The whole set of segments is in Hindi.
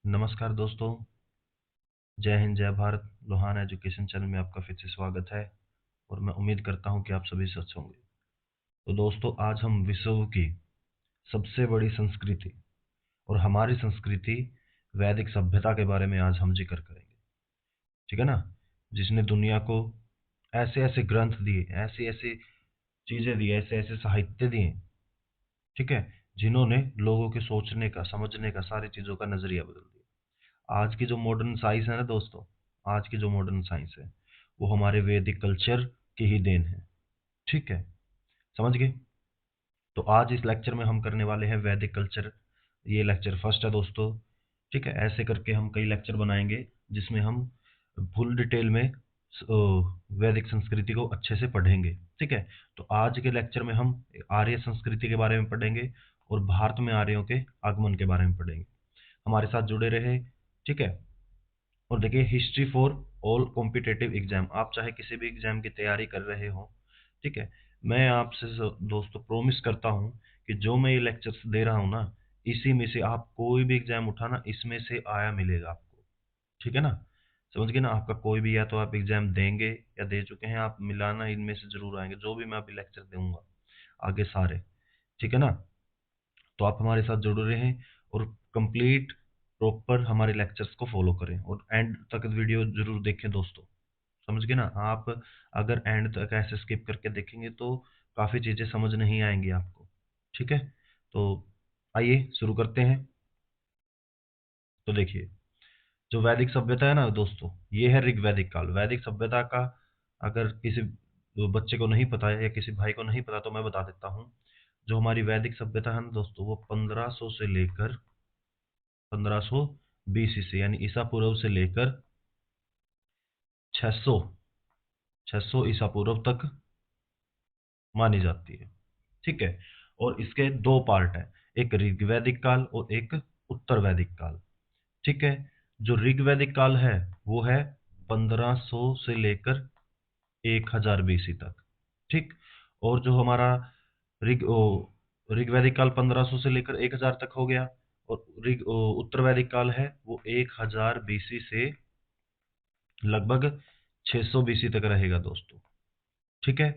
नमस्कार दोस्तों, जय हिंद, जय भारत। लोहाना एजुकेशन चैनल में आपका फिर से स्वागत है और मैं उम्मीद करता हूं कि आप सभी स्वस्थ होंगे। तो दोस्तों, आज हम विश्व की सबसे बड़ी संस्कृति और हमारी संस्कृति वैदिक सभ्यता के बारे में आज हम जिक्र करेंगे। ठीक है ना? जिसने दुनिया को ऐसे ऐसे ग्रंथ दिए, ऐसी ऐसी चीजें दी, ऐसे ऐसे साहित्य दिए, ठीक है, जिन्होंने लोगों के सोचने का, समझने का, सारी चीजों का नजरिया बदल दिया। आज की जो मॉडर्न साइंस है ना दोस्तों, आज की जो मॉडर्न साइंस है वो हमारे वैदिक कल्चर की ही देन है। ठीक है, समझ गए? तो आज इस लेक्चर में हम करने वाले हैं वैदिक कल्चर। ये लेक्चर फर्स्ट है दोस्तों। ठीक है, ऐसे करके हम कई लेक्चर बनाएंगे जिसमें हम फुल डिटेल में वैदिक संस्कृति को अच्छे से पढ़ेंगे। ठीक है, तो आज के लेक्चर में हम आर्य संस्कृति के बारे में पढ़ेंगे और भारत में आर्यों के आगमन के बारे में पढ़ेंगे। हमारे साथ जुड़े रहे। ठीक है, और देखिए, history for all competitive exam, आप चाहे किसी भी एग्जाम की तैयारी कर रहे हो, ठीक है, मैं आपसे दोस्तों प्रॉमिस करता हूं कि जो मैं ये लेक्चर्स दे रहा हूं ना, इसी में से आप कोई भी एग्जाम उठाना, इसमें से आया मिलेगा आपको। ठीक है ना? समझ गए ना? आपका कोई भी, या तो आप एग्जाम देंगे या दे चुके हैं, आप मिलाना, इनमें से जरूर आएंगे जो भी मैं अभी लेक्चर दूंगा आगे सारे। ठीक है ना? तो आप हमारे साथ जुड़े रहें और कंप्लीट प्रॉपर हमारे लेक्चर्स को फॉलो करें और एंड तक वीडियो जरूर देखें दोस्तों। समझ गए ना? आप अगर एंड तक ऐसे स्किप करके देखेंगे तो काफ़ी चीज़ें समझ नहीं आएंगी आपको। ठीक है, तो आइए शुरू करते हैं। तो देखिए, जो वैदिक सभ्यता है ना दोस्तों, ये है ऋग्वैदिक काल। वैदिक सभ्यता का अगर किसी बच्चे को नहीं पता है या किसी भाई को नहीं पता तो मैं बता देता हूँ। जो हमारी वैदिक सभ्यता है ना दोस्तों, वो 1500 से लेकर 1500 बीसी से, यानी ईसा पूर्व से लेकर 600 600 ईसा पूर्व तक मानी जाती है। ठीक है, और इसके दो पार्ट हैं, एक ऋग्वैदिक काल और एक उत्तर वैदिक काल। ठीक है, जो ऋग्वैदिक काल है वो है 1500 से लेकर 1000 बीसी तक। ठीक, और जो हमारा ऋग्वैदिक काल 1500 से लेकर 1000 तक हो गया, और उत्तर वैदिक काल है वो 1000 बीसी से लगभग 600 बीसी तक रहेगा दोस्तों। ठीक है,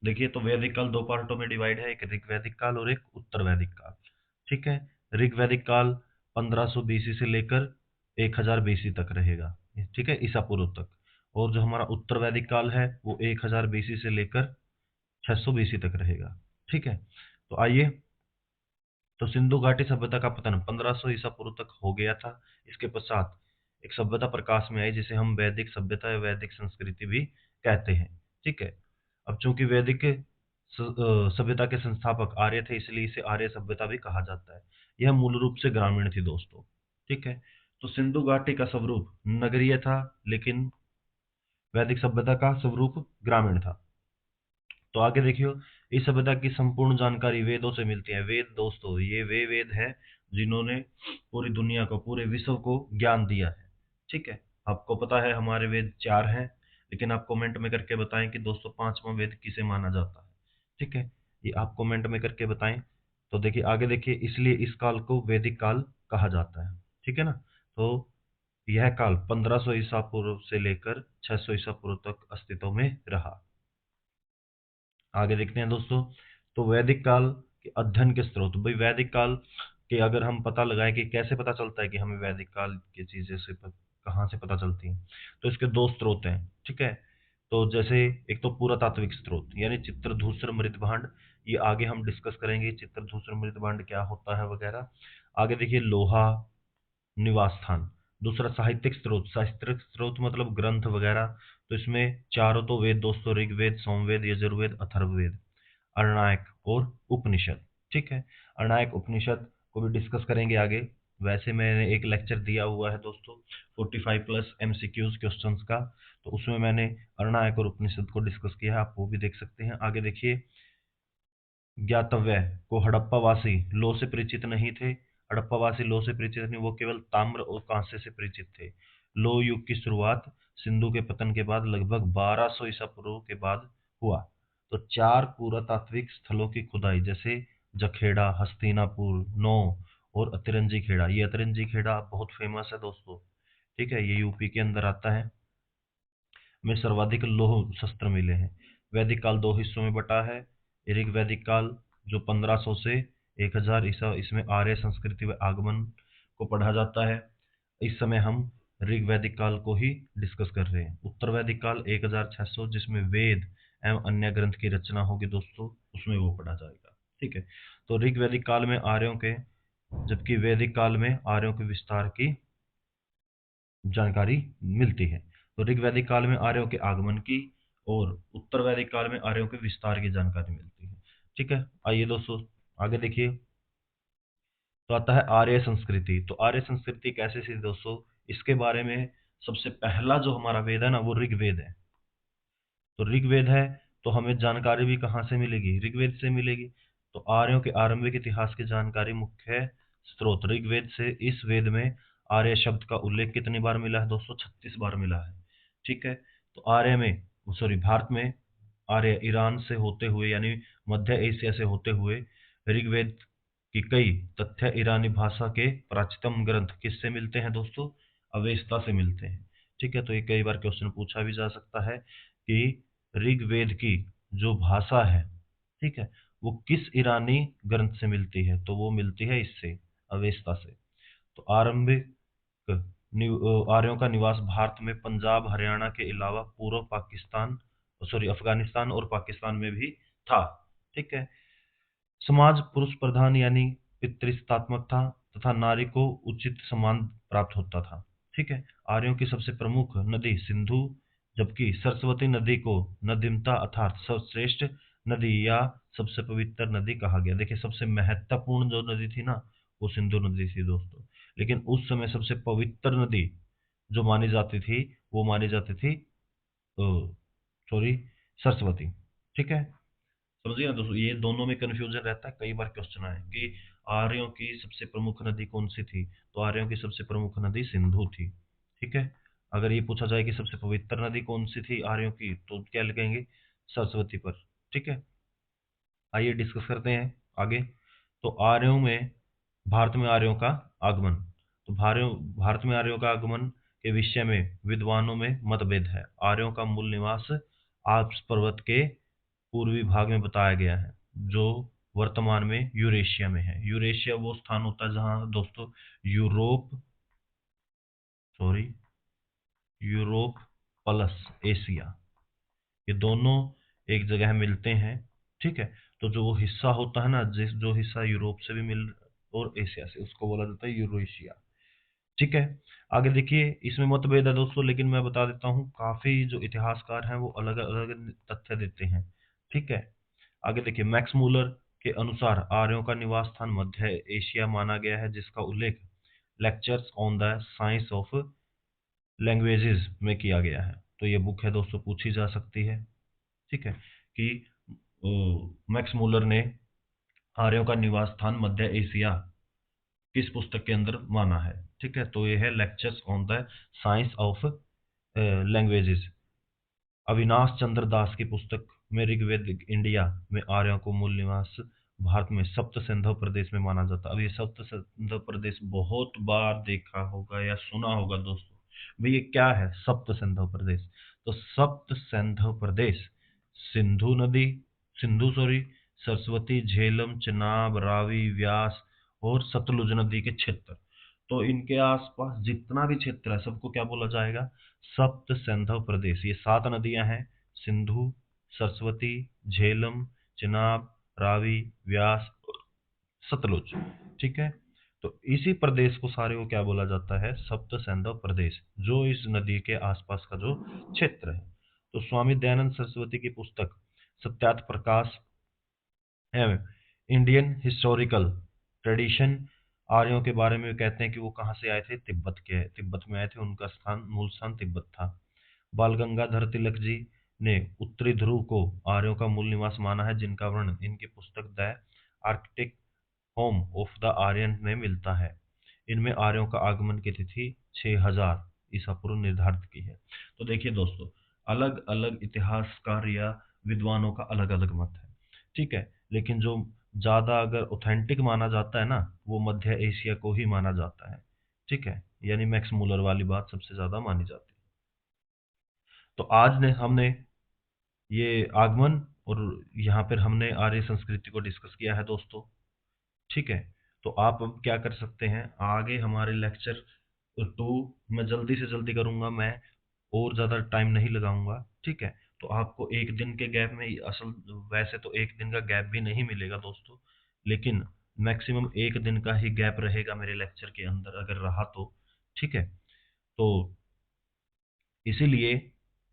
देखिए, तो वैदिक काल दो पार्टों में डिवाइड है, एक ऋग्वैदिक काल और एक उत्तर वैदिक काल। ठीक है, ऋग्वैदिक काल 1500 बीसी से लेकर 1000 बीसी तक रहेगा। ठीक है, ईसा पूर्व तक। और जो हमारा उत्तर वैदिक काल है वो 1000 बीसी से लेकर 600 बीसी तक रहेगा। ठीक है, तो आइए, तो सिंधु घाटी सभ्यता का पतन 1500 ईसा पूर्व तक हो गया था। इसके पश्चात एक सभ्यता प्रकाश में आई जिसे हम वैदिक सभ्यता या वैदिक संस्कृति भी कहते हैं। ठीक है, अब चूंकि वैदिक सभ्यता के संस्थापक आर्य थे, इसलिए इसे आर्य सभ्यता भी कहा जाता है। यह मूल रूप से ग्रामीण थी दोस्तों। ठीक है, तो सिंधु घाटी का स्वरूप नगरीय था, लेकिन वैदिक सभ्यता का स्वरूप ग्रामीण था। तो आगे देखियो, इस सभ्यता की संपूर्ण जानकारी वेदों से मिलती है। वेद दोस्तों, ये वे वेद हैं जिन्होंने पूरी दुनिया को, पूरे विश्व को ज्ञान दिया है। ठीक है, आपको पता है हमारे वेद चार हैं, लेकिन आप कमेंट में करके बताएं कि दोस्तों पांचवा वेद किसे माना जाता है। ठीक है, ये आप कमेंट में करके बताएं। तो देखिए, आगे देखिए, इसलिए इस काल को वैदिक काल कहा जाता है। ठीक है ना? तो यह काल 1500 ईसा पूर्व से लेकर 600 ईसा पूर्व तक अस्तित्व में रहा। आगे देखते हैं दोस्तों, तो वैदिक काल के अध्ययन के स्रोत। भाई, वैदिक काल के अगर हम पता लगाएं कि कैसे पता चलता है कि हमें वैदिक काल की चीजें से कहाँ से पता चलती हैं, तो इसके दो स्रोत हैं। ठीक है, तो जैसे एक तो पुरातात्विक स्रोत, यानी चित्रधूसर मृतभांड। ये आगे हम डिस्कस करेंगे, चित्रधूसर मृतभांड क्या होता है वगैरह। आगे देखिए, लोहा निवास स्थान। दूसरा साहित्यिक स्रोत, साहित्यिक स्रोत मतलब ग्रंथ वगैरह। तो इसमें चारों तो वेद दोस्तों, ऋग्वेद, सोमवेद, यजुर्वेद, अथर्ववेद, अरणायक और उपनिषद। ठीक है, अरणायक उपनिषद को भी डिस्कस करेंगे आगे। वैसे मैंने एक लेक्चर दिया हुआ है दोस्तों, 45 प्लस एमसीक्यूज क्वेश्चंस का, तो उसमें मैंने अरणायक और उपनिषद को डिस्कस किया है, आप वो भी देख सकते हैं। आगे देखिए, ज्ञातव्य को हड़प्पावासी लौह से परिचित नहीं थे। हड़प्पावासी लौह से परिचित नहीं, वो केवल ताम्र और कांस्य से परिचित थे। लौह युग की शुरुआत सिंधु के पतन के बाद लगभग 1200 ईसा पूर्व के बाद हुआ। तो चार पुरातात्विक स्थलों की खुदाई, जैसे जखेड़ा, हस्तिनापुर, नौ और अतिरंजी खेड़ा। ये अतिरंजी खेड़ा बहुत फेमस है दोस्तों, ठीक है, ये यूपी के अंदर आता है। में सर्वाधिक लौह शस्त्र मिले हैं। वैदिक काल दो हिस्सों में बटा है। ऋग वैदिक काल जो 1500 से 1000 ईसा, इसमें आर्य संस्कृति व आगमन को पढ़ा जाता है। इस समय हम ऋग वैदिक काल को ही डिस्कस कर रहे हैं। उत्तर वैदिक काल 1600, जिसमें वेद एवं अन्य ग्रंथ की रचना होगी दोस्तों, उसमें वो पढ़ा जाएगा, ठीक है। तो ऋग वैदिक काल में आर्यों के, जबकि वैदिक काल में आर्यों के विस्तार की जानकारी मिलती है। तो ऋग वैदिक काल में आर्यों के आगमन की और उत्तर वैदिक काल में आर्यों के विस्तार की जानकारी मिलती है, ठीक है। आइए दोस्तों आगे देखिए। तो आता है आर्य संस्कृति। तो आर्य संस्कृति कैसे थी दोस्तों, इसके बारे में सबसे पहला जो हमारा वेद है ना, वो ऋग्वेद है। तो ऋग्वेद है, तो हमें जानकारी भी कहाँ से मिलेगी, ऋग्वेद से मिलेगी। तो आर्यों के आरंभिक इतिहास की जानकारी मुख्य स्रोत ऋग्वेद से। इस वेद में आर्य शब्द का उल्लेख कितनी बार मिला है दोस्तों, 36 बार मिला है, ठीक है। तो आर्य में, सॉरी, भारत में आर्य ईरान से होते हुए यानी मध्य एशिया से होते हुए ऋग्वेद की कई तथ्य ईरानी भाषा के प्राचीनतम ग्रंथ किससे मिलते हैं दोस्तों, अवेस्ता से मिलते हैं, ठीक है। तो ये कई बार क्वेश्चन पूछा भी जा सकता है कि ऋग्वेद की जो भाषा है, ठीक है, वो किस ईरानी ग्रंथ से मिलती है, तो वो मिलती है इससे, अवेस्ता से। तो आरंभिक आर्यों का निवास भारत में पंजाब हरियाणा के अलावा पूर्व पाकिस्तान, सॉरी, अफगानिस्तान और पाकिस्तान में भी था, ठीक है। समाज पुरुष प्रधान यानी पितृसत्तात्मक था तथा नारी को उचित सम्मान प्राप्त होता था, ठीक है। आर्यों की सबसे प्रमुख नदी सिंधु, जबकि सरस्वती नदी को नदीमता अर्थात सर्वश्रेष्ठ नदी या सबसे पवित्र नदी कहा गया। देखिए सबसे महत्वपूर्ण जो नदी थी ना, वो सिंधु नदी थी दोस्तों, लेकिन उस समय सबसे पवित्र नदी जो मानी जाती थी, वो मानी जाती थी, सॉरी, सरस्वती, ठीक है। समझिए ना दोस्तों, ये दोनों में कंफ्यूजन रहता है, कई बार क्वेश्चन आए कि आर्यों की सबसे प्रमुख नदी कौन सी थी, तो आर्यों की सबसे प्रमुख नदी सिंधु थी, ठीक है। अगर ये पूछा जाए कि सबसे पवित्र नदी कौन सी थी आर्यों की, तो क्या लिखेंगे, सरस्वती पर, ठीक है। आइए डिस्कस करते हैं आगे। तो आर्यों में, भारत में आर्यों का आगमन। तो भारत में आर्यों का आगमन के विषय में विद्वानों में मतभेद है। आर्यों का मूल निवास आल्प्स पर्वत के पूर्वी भाग में बताया गया है, जो वर्तमान में यूरेशिया में है। यूरेशिया वो स्थान होता है जहां दोस्तों Europe, sorry, Europe plus Asia, ये दोनों एक जगह मिलते हैं, ठीक है। तो जो वो हिस्सा होता है ना, जिस जो हिस्सा यूरोप से भी मिल और एशिया से, उसको बोला जाता है यूरेशिया, ठीक है। आगे देखिए, इसमें मतभेद है दोस्तों, लेकिन मैं बता देता हूँ काफी जो इतिहासकार हैं वो अलग अलग तथ्य देते हैं, ठीक है। आगे देखिए, मैक्स मूलर के अनुसार आर्यों का निवास स्थान मध्य एशिया माना गया है, जिसका उल्लेख lectures on the science of languages में किया गया है। तो ये बुक है दोस्तों, पूछी जा सकती है, ठीक है, कि मैक्स मूलर ने आर्यों का निवास स्थान मध्य एशिया किस पुस्तक के अंदर माना है, ठीक है। तो ये है lectures on the science of languages, Avinash Chandra Das की पुस्तक में। ऋग्वेद इंडिया में आर्यों को मूल निवास भारत में सप्त सिंधु प्रदेश में माना जाता है। अब ये सप्त सिंधु प्रदेश बहुत बार देखा होगा या सुना होगा दोस्तों, भाई ये क्या है सप्त सिंधु प्रदेश। तो सप्त सिंधु प्रदेश सिंधु नदी, सिंधु सॉरी, सरस्वती, झेलम, चिनाब, रावी, व्यास और सतलुज नदी के क्षेत्र, तो इनके आसपास जितना भी क्षेत्र है सबको क्या बोला जाएगा, सप्त सिंधु प्रदेश। ये 7 नदियां हैं, सिंधु, सरस्वती, झेलम, चिनाब, रावी, व्यास, सतलुज, ठीक है। तो इसी प्रदेश को सारे को क्या बोला जाता है, सप्त सिंधु प्रदेश, जो इस नदी के आसपास का जो क्षेत्र है। तो स्वामी दयानंद सरस्वती की पुस्तक सत्यार्थ प्रकाश है इंडियन हिस्टोरिकल ट्रेडिशन, आर्यों के बारे में कहते हैं कि वो कहाँ से आए थे, तिब्बत के, तिब्बत में आए थे, उनका स्थान, मूल स्थान तिब्बत था। बाल गंगाधर तिलक जी ने उत्तरी ध्रुव को आर्यों का मूल निवास माना है, जिनका वर्णन इनकी पुस्तक the Arctic home of the Aryan में मिलता है। इनमें आर्यों का आगमन की तिथि 6000 ईसा पूर्व निर्धारित की है। तो देखिए दोस्तों, अलग अलग इतिहासकार या विद्वानों का अलग अलग मत है, ठीक है, लेकिन जो ज़्यादा अगर ऑथेंटिक माना जाता है ना, वो मध्य एशिया को ही माना जाता है। ठीक है, यानी मैक्स मूलर वाली बात सबसे ज़्यादा मानी जाती है। तो आज ने हमने ये आगमन और यहाँ पर हमने आर्य संस्कृति को डिस्कस किया है दोस्तों। ठीक है, तो आप अब क्या कर सकते हैं, आगे हमारे लेक्चर 2 मैं जल्दी से जल्दी करूँगा, मैं और ज़्यादा टाइम नहीं लगाऊंगा। ठीक है, तो आपको एक दिन के गैप में असल वैसे तो एक दिन का गैप भी नहीं मिलेगा दोस्तों, लेकिन मैक्सिमम एक दिन का ही गैप रहेगा मेरे लेक्चर के अंदर अगर रहा तो। ठीक है, तो इसीलिए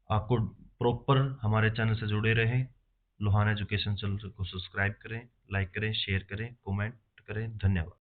आपको प्रॉपर हमारे चैनल से जुड़े रहें, लोहान एजुकेशन चैनल को सब्सक्राइब करें, लाइक करें, शेयर करें, कमेंट करें। धन्यवाद।